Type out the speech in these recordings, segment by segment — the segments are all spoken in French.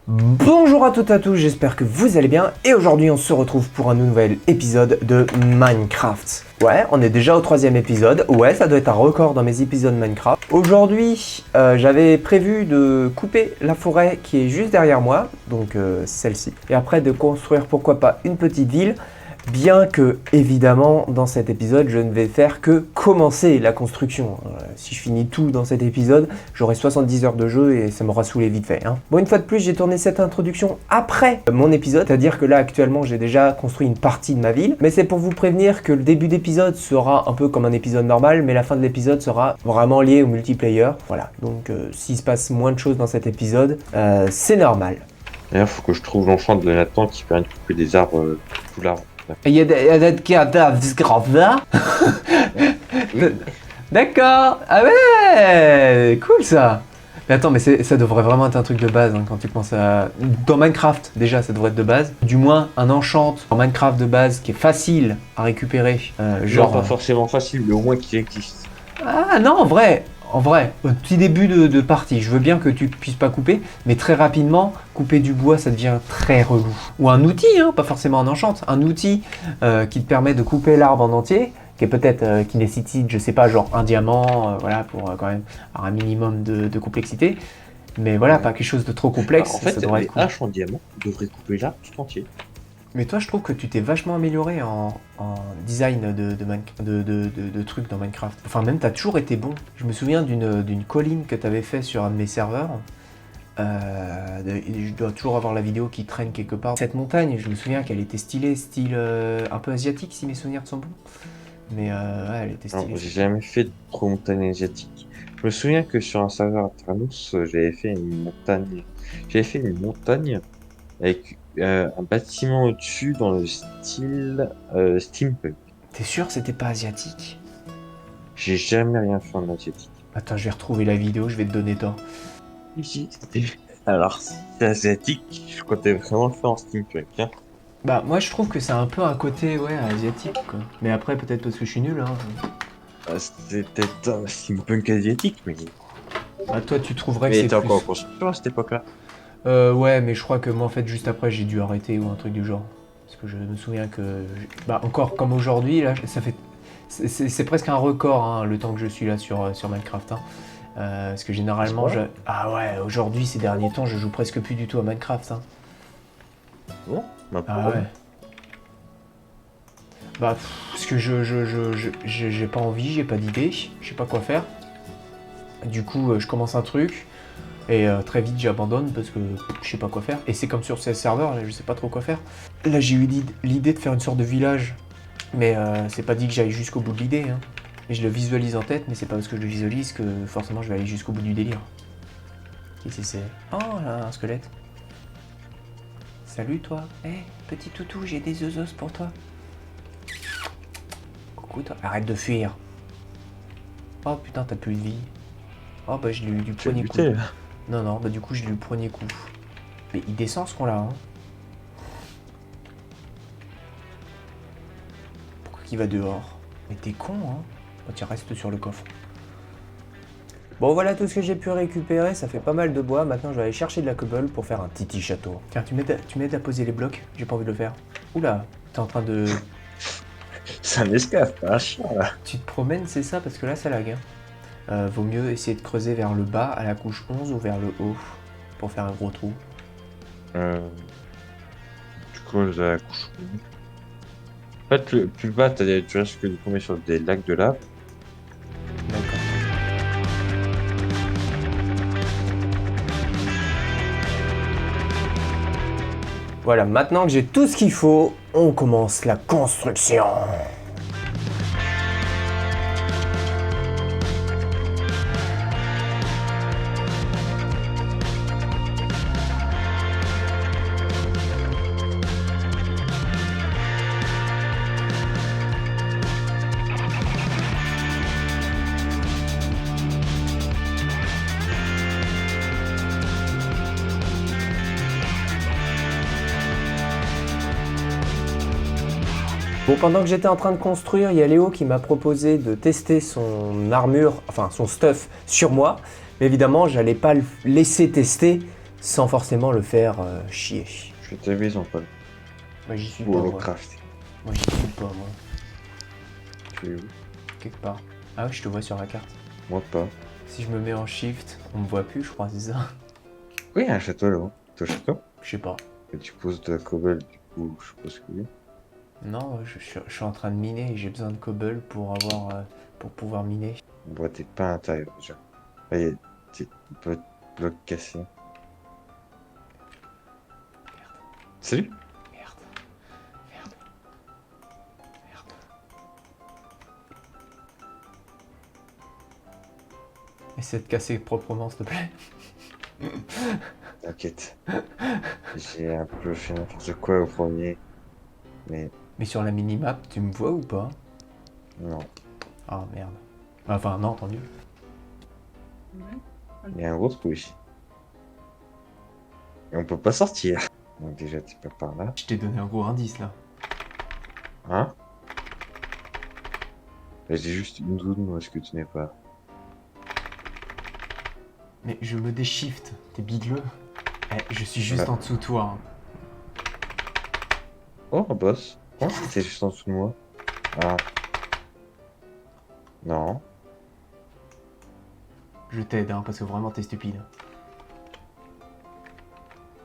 Bonjour à toutes et à tous, j'espère que vous allez bien et aujourd'hui on se retrouve pour un nouvel épisode de Minecraft. Ouais, on est déjà au 3e épisode, ouais ça doit être un record dans mes épisodes Minecraft. Aujourd'hui j'avais prévu de couper la forêt qui est juste derrière moi, donc celle-ci, et après de construire pourquoi pas une petite ville. Bien que, évidemment, dans cet épisode, je ne vais faire que commencer la construction. Si je finis tout dans cet épisode, j'aurai 70 heures de jeu et ça m'aura saoulé vite fait. Bon, une fois de plus, j'ai tourné cette introduction après mon épisode, c'est-à-dire que là, actuellement, j'ai déjà construit une partie de ma ville. Mais c'est pour vous prévenir que le début d'épisode sera un peu comme un épisode normal, mais la fin de l'épisode sera vraiment liée au multiplayer. Voilà, donc s'il se passe moins de choses dans cet épisode, c'est normal. D'ailleurs, faut que je trouve l'enchant de Nathan qui permet de couper des arbres tout l'arbre. Il y a des cadavres là. D'accord. Ah ouais, cool ça. Mais attends, mais ça devrait vraiment être un truc de base quand tu penses à... Dans Minecraft, déjà, ça devrait être de base. Du moins, un enchant en Minecraft de base qui est facile à récupérer. Genre pas forcément facile, mais au moins qui existe. Ah non, en vrai, au petit début de partie, je veux bien que tu puisses pas couper, mais très rapidement, couper du bois, ça devient très relou. Ou un outil, pas forcément un enchant, un outil qui te permet de couper l'arbre en entier, qui est peut-être, qui nécessite, je sais pas, genre un diamant, voilà, pour quand même avoir un minimum de complexité. Mais voilà, pas quelque chose de trop complexe. En fait, ça devrait les être cool. haches en diamant devraient couper l'arbre tout entier. Mais toi, je trouve que tu t'es vachement amélioré en design de trucs dans Minecraft. Enfin, même, t'as toujours été bon. Je me souviens d'une colline que t'avais fait sur un de mes serveurs. Je dois toujours avoir la vidéo qui traîne quelque part. Cette montagne, je me souviens qu'elle était stylée, style un peu asiatique, si mes souvenirs sont bons. Mais ouais, elle était stylée. Non, j'ai jamais fait de trop montagne asiatique. Je me souviens que sur un serveur Atranos, j'avais fait une montagne. J'avais fait une montagne avec un bâtiment au-dessus dans le style steampunk. T'es sûr que c'était pas asiatique? J'ai jamais rien fait en asiatique. Attends, je vais retrouver la vidéo, je vais te donner tort. Ici, c'était... Alors, si c'est asiatique, je comptais vraiment le faire en steampunk. Bah, moi je trouve que c'est un peu un côté, ouais, asiatique, quoi. Mais après, peut-être parce que je suis nul, C'était un steampunk asiatique, mais... Bah, toi, tu trouverais que Mais c'est t'es plus... encore en construction à cette époque-là. Ouais, mais je crois que moi, en fait, juste après, j'ai dû arrêter ou un truc du genre. Parce que je me souviens que... Bah, encore comme aujourd'hui, là, ça fait... C'est presque un record, le temps que je suis là sur Minecraft, parce que généralement, Ah ouais, aujourd'hui, ces derniers temps, je joue presque plus du tout à Minecraft, Bon, bah Ah ouais. Bah, parce que j'ai pas envie, j'ai pas d'idée, je sais pas quoi faire. Du coup, je commence un truc, et très vite j'abandonne parce que je sais pas quoi faire. Et c'est comme sur ces serveurs, là, je sais pas trop quoi faire. Là, j'ai eu l'idée de faire une sorte de village, mais c'est pas dit que j'aille jusqu'au bout de l'idée. Et je le visualise en tête, mais c'est pas parce que je le visualise que forcément je vais aller jusqu'au bout du délire. Qu'est-ce que c'est? Oh là, un squelette. Salut toi. Petit toutou, j'ai des œufs pour toi. Coucou toi. Arrête de fuir. Oh putain, t'as plus de vie. Oh bah je l'ai eu du premier coup. Non, bah du coup je l'ai eu le premier coup. Mais il descend ce qu'on-là, Pourquoi qu'il va dehors? Mais t'es con, Oh, tiens, reste sur le coffre. Bon, voilà tout ce que j'ai pu récupérer, ça fait pas mal de bois. Maintenant, je vais aller chercher de la cobble pour faire un titi château. Tiens, tu m'aides à poser les blocs? J'ai pas envie de le faire. Oula, t'es en train de... C'est un esclave, pas un chien, là. Tu te promènes, c'est ça? Parce que là, ça lag, vaut mieux essayer de creuser vers le bas, à la couche 11 ou vers le haut, pour faire un gros trou. Du coup, la couche. En fait, plus bas, tu risques de tomber sur des lacs de lave. D'accord. Voilà, maintenant que j'ai tout ce qu'il faut, on commence la construction. Bon, pendant que j'étais en train de construire, il y a Léo qui m'a proposé de tester son armure, enfin son stuff sur moi. Mais évidemment, j'allais pas le laisser tester sans forcément le faire chier. Je t'avais en pas. Moi j'y suis Ou pas, moi. Holocraft. Moi j'y suis pas, moi. Tu es où? Quelque part. Ah oui, je te vois sur la carte. Moi pas. Si je me mets en shift, on me voit plus, je crois, c'est ça. Oui, il y a un château là-haut. Ton château? Je sais pas. Et tu poses de la cobble, du coup, je suppose que oui. Non, je suis en train de miner et j'ai besoin de cobble pour pouvoir miner. Bon, t'es pas à l'intérieur déjà. Ah, y a des blocs cassés. Salut? Merde. Merde. Merde. Essaie de casser proprement, s'il te plaît. T'inquiète. J'ai un peu fait n'importe quoi au premier. Mais Mais sur la minimap, tu me vois ou pas? non. Ah merde. Enfin, non, entendu. Il y a un gros trou ici. Et on peut pas sortir. Donc déjà, tu peux par là. Je t'ai donné un gros indice là. Hein? Bah, j'ai juste une zone où est-ce que tu n'es pas. Mais je me déshifte, t'es bigleux. Eh, je suis juste Bah. en dessous de toi. Hein. Oh, un boss. Oh, c'est juste en dessous de moi. Ah. Non. Je t'aide, hein, parce que vraiment t'es stupide.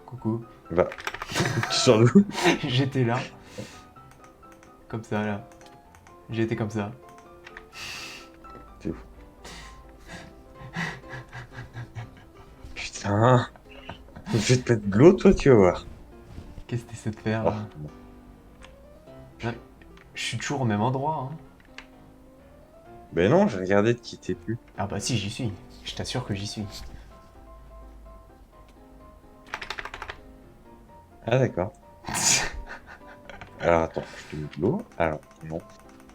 Coucou. Bah. Tu sors d'où? J'étais là. Comme ça, là. J'étais comme ça. T'es fou. Putain. Je vais te mettre de l'eau, toi, tu vas voir. Qu'est-ce que t'essaies de faire, Oh, là? Non, je suis toujours au même endroit, hein. ben non, j'ai regardé de quitter plus. Ah bah si, j'y suis. Je t'assure que j'y suis. Ah, d'accord. Alors, attends, je te mets de l'eau. Alors, non.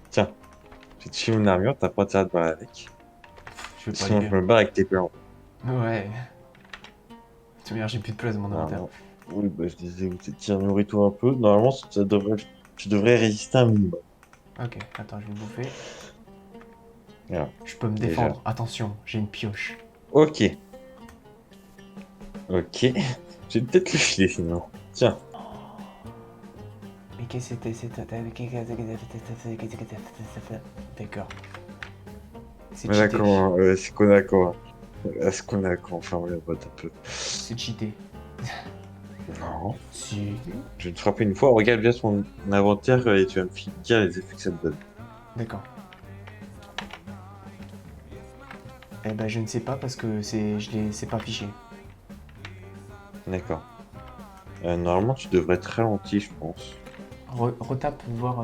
Tiens, j'ai te filé une armure, t'as pas intérêt de barrer avec. Je veux pas Sinon, les je me barre avec tes plans. Ouais. De toute manière, j'ai plus de place dans mon inventaire. Normalement. Oui, bah, je disais, tiens, nourris-toi un peu. Normalement, tu devrais résister un minimum. Ok, attends, je vais bouffer. Voilà. Je peux me Déjà. défendre. Attention, j'ai une pioche. Ok. Ok. J'ai peut-être le filer sinon. Tiens. Mais qu'est-ce que c'était? D'accord. C'est Mais cheaté. d'accord, c'est qu'on a quoi? Est-ce qu'on a quoi? Enfin, on va un peu. C'est cheaté. Non. Si. Je vais te frapper une fois. Regarde bien son inventaire et tu vas me dire les effets que ça te donne. D'accord. Eh ben, je ne sais pas parce que c'est pas affiché. D'accord. Normalement, tu devrais être ralenti, je pense. Retape, voir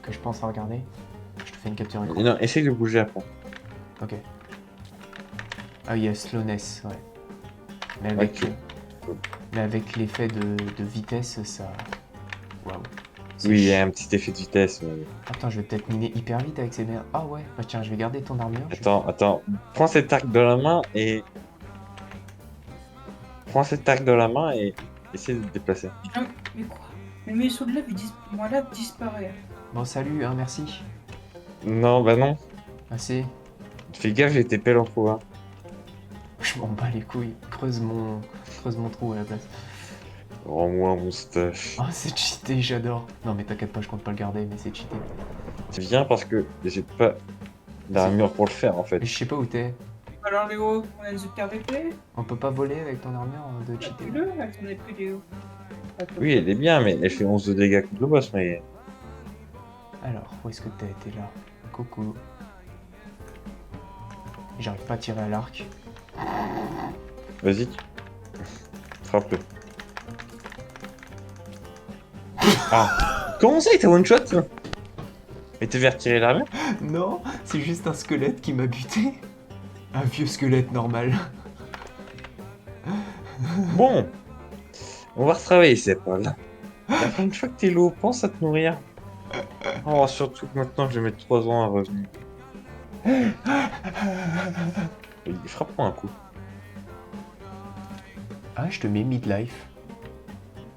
que je pense à regarder. Je te fais une capture écran. Non, essaye de bouger après. Ok. Ah, il y a slowness, ouais. Mais Ouais, avec, mais avec l'effet de vitesse, ça. Waouh. C'est Oui, il y ch- a un petit effet de vitesse. Mais... Attends, je vais peut-être miner hyper vite avec ces merdes. Ah ouais, bah tiens, je vais garder ton armure. Attends. Prends cet arc de la main et... Prends cet arc de la main et essaie de te déplacer. Putain, mais quoi? Mais mes sauts de lave, moi là, disparaît. Bon, salut, hein, merci. Non, bah non. Assez. Fais gaffe, j'ai tes pelles en trop, hein. Je m'en bats les couilles. Creuse mon trou à la place. Rends-moi mon stuff. Oh, c'est cheaté, j'adore. Non, mais t'inquiète pas, je compte pas le garder, mais c'est cheaté. C'est bien parce que j'ai pas d'armure pour le faire, en fait. Mais je sais pas où t'es. Alors Léo, on a une super replay. On peut pas voler avec ton armure de cheaté. Appuie-le, avec ton épée Léo. Oui, elle est bien, mais elle fait 11 de dégâts contre le boss, mais... Alors, où est-ce que t'es? T'es là. Coucou. J'arrive pas à tirer à l'arc. Vas-y. Frappe-le. Ah. Comment ça, il t'a one-shot, toi? Mais t'as fait retirer l'armure? Non, c'est juste un squelette qui m'a buté. Un vieux squelette normal. Bon. On va retravailler ces épaules. Une fois que t'es low, pense à te nourrir. Oh, surtout que maintenant, je vais mettre 3 ans à revenir. Frappe-moi un coup. Ah, je te mets midlife.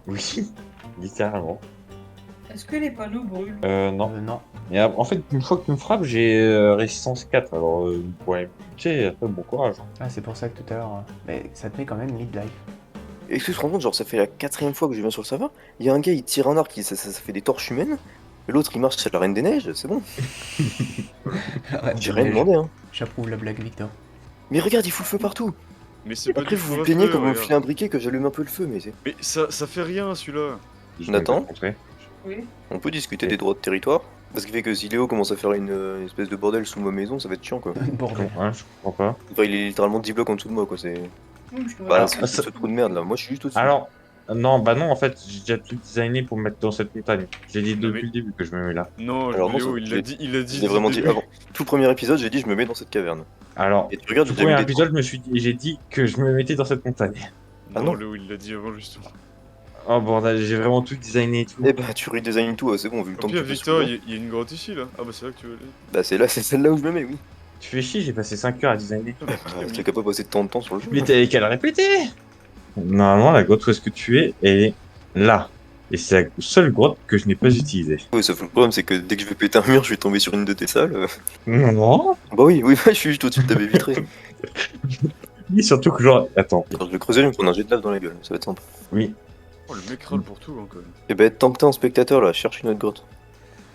Oui, littéralement. Est-ce que les panneaux brûlent? Non. Non. Mais en fait, une fois que tu me frappes, j'ai résistance 4. Alors, ouais, tu sais, après, bon courage. Ah, c'est pour ça que tout à l'heure. Mais ça te met quand même midlife. Est-ce que tu te rends compte, genre, ça fait la 4ème fois que je viens sur le serveur. Il y a un gars, il tire un arc, ça fait des torches humaines. Et l'autre, il marche, c'est la Reine des Neiges, c'est bon. Arrête J'ai de rien neige. demandé, hein. J'approuve la blague, Victor. Mais regarde, il fout le feu partout. Mais c'est pas Après, du vous vous feu à plaignez feu, quand vous me regarde. filez un briquet que j'allume un peu le feu, mais c'est... Mais ça fait rien celui-là. Je Nathan vais te montrer. Oui. On peut discuter des droits de territoire. Parce qu'il fait que si Léo commence à faire une espèce de bordel sous ma maison, ça va être chiant, quoi. Bordel. Hein, je comprends pas. Enfin, il est littéralement 10 blocs en dessous de moi, quoi. C'est... Oui, je te Bah, regarde. c'est ce trou de merde, là. Moi, je suis juste au-dessus. Alors, non, bah non, en fait, j'ai déjà tout designé pour me mettre dans cette montagne. J'ai dit Mais- depuis le début que je me mets là. Non, Alors, non, Léo, ça- il j'ai- l'a dit, il a dit. Je l'ai vraiment dès dit le début. avant. Tout premier épisode, j'ai dit je me mets dans cette caverne. Alors, Et tu regardes, le j'ai déjà premier mis des épisode, j'ai dit que je me mettais dans cette montagne. Ah Non, non. Léo, il l'a dit avant justement. Oh bordel, j'ai vraiment tout designé et tout. Eh bah, tu redesignes tout, c'est bon, vu le Au temps que pire, tu fais Victor, ce jeu. il y a une grotte ici là. Ah bah c'est là que tu veux aller. Bah, c'est là, c'est celle-là où je me mets, oui. Tu fais chier, j'ai passé 5 heures à designer. Ah, je t'ai capable de passer tant de temps sur le jeu. Mais t'avais qu'à le répéter. Normalement, la grotte où est-ce que tu es, elle est là. Et c'est la seule grotte que je n'ai pas utilisée. Oui, sauf que le problème, c'est que dès que je vais péter un mur, je vais tomber sur une de tes salles. Non. Bah oui, oui, je suis juste au-dessus de ta baie vitrée. Et surtout que genre, attends. Alors, je vais creuser, je vais me prendre un jet de lave dans la gueule, ça va être sympa. Oui. Oh, le mec râle pour tout hein, quand même. Et bah, tant que t'es en spectateur, là, cherche une autre grotte.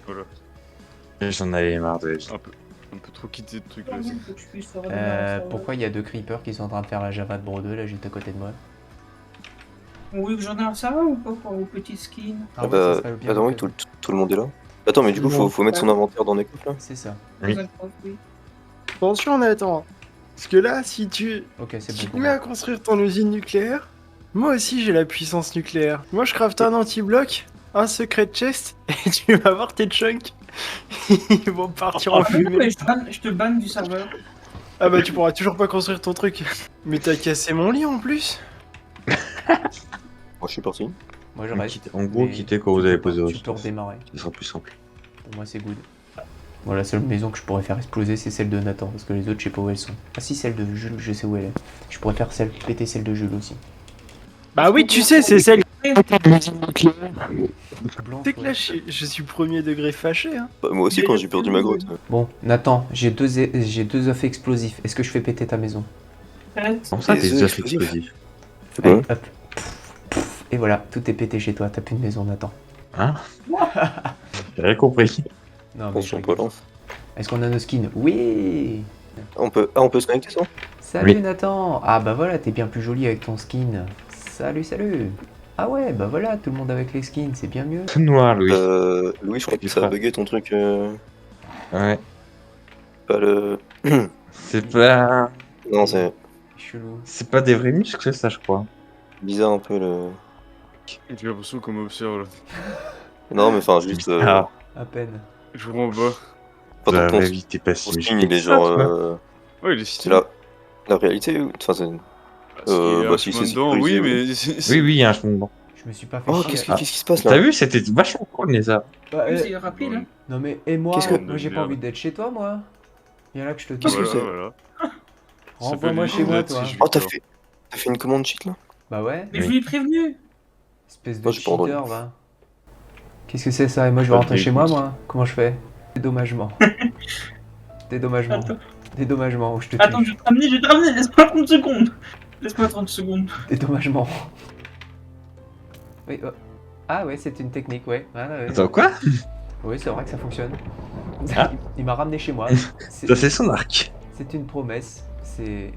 Voilà. J'en avais marre de... Un peu trop quitté de trucs là. Faut que je puisse faire redémarrer le serveur. Pourquoi il y a deux creepers qui sont en train de faire la Java de Bro 2 là juste à côté de moi? Oui, que j'en ai un serveur ou pas pour vos petits skins? Ah, ouais, bah, ça serait bien attends, oui, que- tout le monde est là. Attends, mais du coup, faut mettre son inventaire dans Necrof, là. C'est ça. Oui. Oui. Attention Nathan, parce que là, si tu Ok, c'est tu bon. te mets à construire ton usine nucléaire, moi aussi j'ai la puissance nucléaire. Moi je crafte un anti-bloc, un secret chest, et tu vas voir tes chunks, ils vont partir en Ah, mais fumée. je te banne du serveur. Ah bah tu pourras toujours pas construire ton truc. Mais t'as cassé mon lit en plus. Moi, je suis parti. Moi je reste. En gros, mais quittez quand vous avez posé Tu votre peux redémarrer. Ce sera plus simple. Pour moi c'est good. Bon, la seule maison que je pourrais faire exploser c'est celle de Nathan parce que les autres je sais pas où elles sont. Ah si, celle de Jules, je sais où elle est. Je pourrais faire péter celle de Jules aussi. Bah oui, tu sais, c'est celle de l'usine nucléaire. Blanche, Tu sais que là, ouais. je suis premier degré fâché, hein. Bah, moi aussi, quand j'ai perdu ma grotte. Bon, Nathan, j'ai deux œufs explosifs. Est-ce que je fais péter ta maison? Arrête. Comment ça, Des t'es œufs œufs explosifs. explosifs? C'est quoi Allez, hop. Et voilà, tout est pété chez toi. T'as plus de maison, Nathan. Hein? J'ai rien compris. Non, On je s'en rigole. pas là. Est-ce qu'on a nos skins? Oui. On peut se connecter, ça Salut Oui. Nathan. Ah bah voilà, t'es bien plus joli avec ton skin. Salut, salut. Ah ouais, bah voilà, tout le monde avec les skins, c'est bien mieux. Tout noir, Louis. Louis, je crois que Tu ça a feras. bugué ton truc. Ouais. Pas le. C'est pas... Non, c'est Chelou. C'est pas des vrais muscles, ça, je crois. bizarre un peu le. J'ai l'impression qu'on m'observe là. Non, mais enfin, juste. Ah, À peine. Je vois en bas. Pas la ton vraie vie, t'es pas si ton skin, musclé il est que ça, genre. toi. Ouais, il est C'est stylé. la réalité ou. Enfin, c'est. S'il y a bah, un si chemin c'est dedans, sécurisé, oui, oui. mais. Oui, oui, il y a un chemin dedans. Je me suis pas fait Oh, chier. qu'est-ce à- qui se passe là T'as vu, c'était vachement cool, les arbres. Bah, Oui, c'est rapide, hein. Non mais, et moi, Qu'est-ce que- moi j'ai pas envie d'être chez toi, moi. Viens là que je te dis. Qu'est-ce que Voilà, c'est voilà. Renvoie-moi Ça chez moi, s'appelle toi. l'usine Oh, t'as Victor. fait une commande cheat là Bah ouais, Mais je lui ai prévenu. espèce de Moi, j'ai pas entendu. cheater, va. Qu'est-ce que c'est ça? Et moi je vais Pas rentrer de chez moi, écoute. moi. Comment je fais? Dédommagement. Dédommagement. Attends. Dédommagement, ou je te Attends, tue. je vais te ramener, laisse-moi 30 secondes. Laisse-moi 30 secondes. Dédommagement. Oui, oh. Ah ouais, c'est une technique, ouais. Ouais, ouais. Attends, quoi? Oui, c'est vrai que ça fonctionne. Ah. Il m'a ramené chez moi. Ça, c'est son arc. C'est une promesse. C'est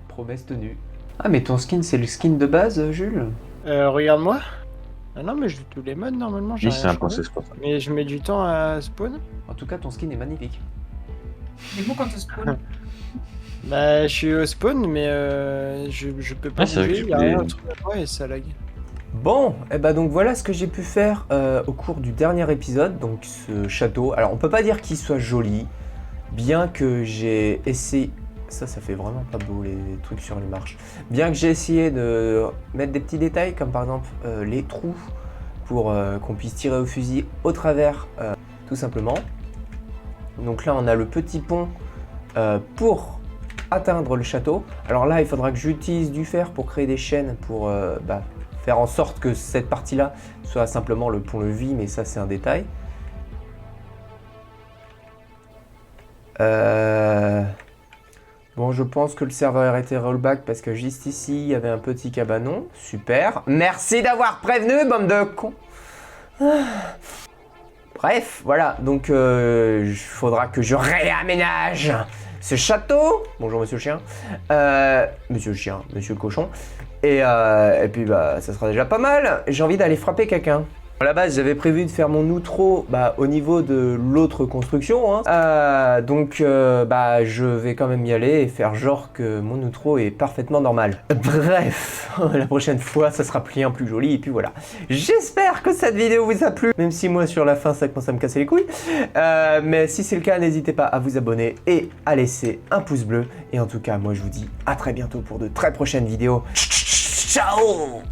promesse tenue. Ah mais ton skin, c'est le skin de base, Jules? Regarde-moi. Ah non, mais je joue tous les modes normalement, j'ai Oui, rien c'est un changé. process pour ça. Mais je mets du temps à spawn. En tout cas, ton skin est magnifique. Mais bon, quand ça spawn. Bah, je suis au spawn, mais je peux pas Ah, c'est vrai bouger, que y a tu rien peux- autour de moi et ça lag. Bon, et bah donc voilà ce que j'ai pu faire au cours du dernier épisode, donc ce château. Alors on peut pas dire qu'il soit joli, bien que j'ai essayé... Ça fait vraiment pas beau les trucs sur les marches. Bien que j'ai essayé de mettre des petits détails, comme par exemple les trous, pour qu'on puisse tirer au fusil au travers, tout simplement. Donc là on a le petit pont pour atteindre le château. Alors là il faudra que j'utilise du fer pour créer des chaînes pour faire en sorte que cette partie-là soit simplement le pont-levis, mais ça c'est un détail. Bon, je pense que le serveur a été rollback parce que juste ici, il y avait un petit cabanon. Super. Merci d'avoir prévenu, bande de cons. Bref, voilà. Donc, il faudra que je réaménage ce château. Bonjour, monsieur le chien. Monsieur le chien, monsieur le cochon. Et puis, bah, ça sera déjà pas mal. J'ai envie d'aller frapper quelqu'un. À la base, j'avais prévu de faire mon outro au niveau de l'autre construction. Hein. Donc, je vais quand même y aller et faire genre que mon outro est parfaitement normal. Bref, la prochaine fois, ça sera bien plus joli. Et puis voilà. J'espère que cette vidéo vous a plu. Même si moi, sur la fin, ça commence à me casser les couilles. Mais si c'est le cas, n'hésitez pas à vous abonner et à laisser un pouce bleu. Et en tout cas, moi, je vous dis à très bientôt pour de très prochaines vidéos. Ciao!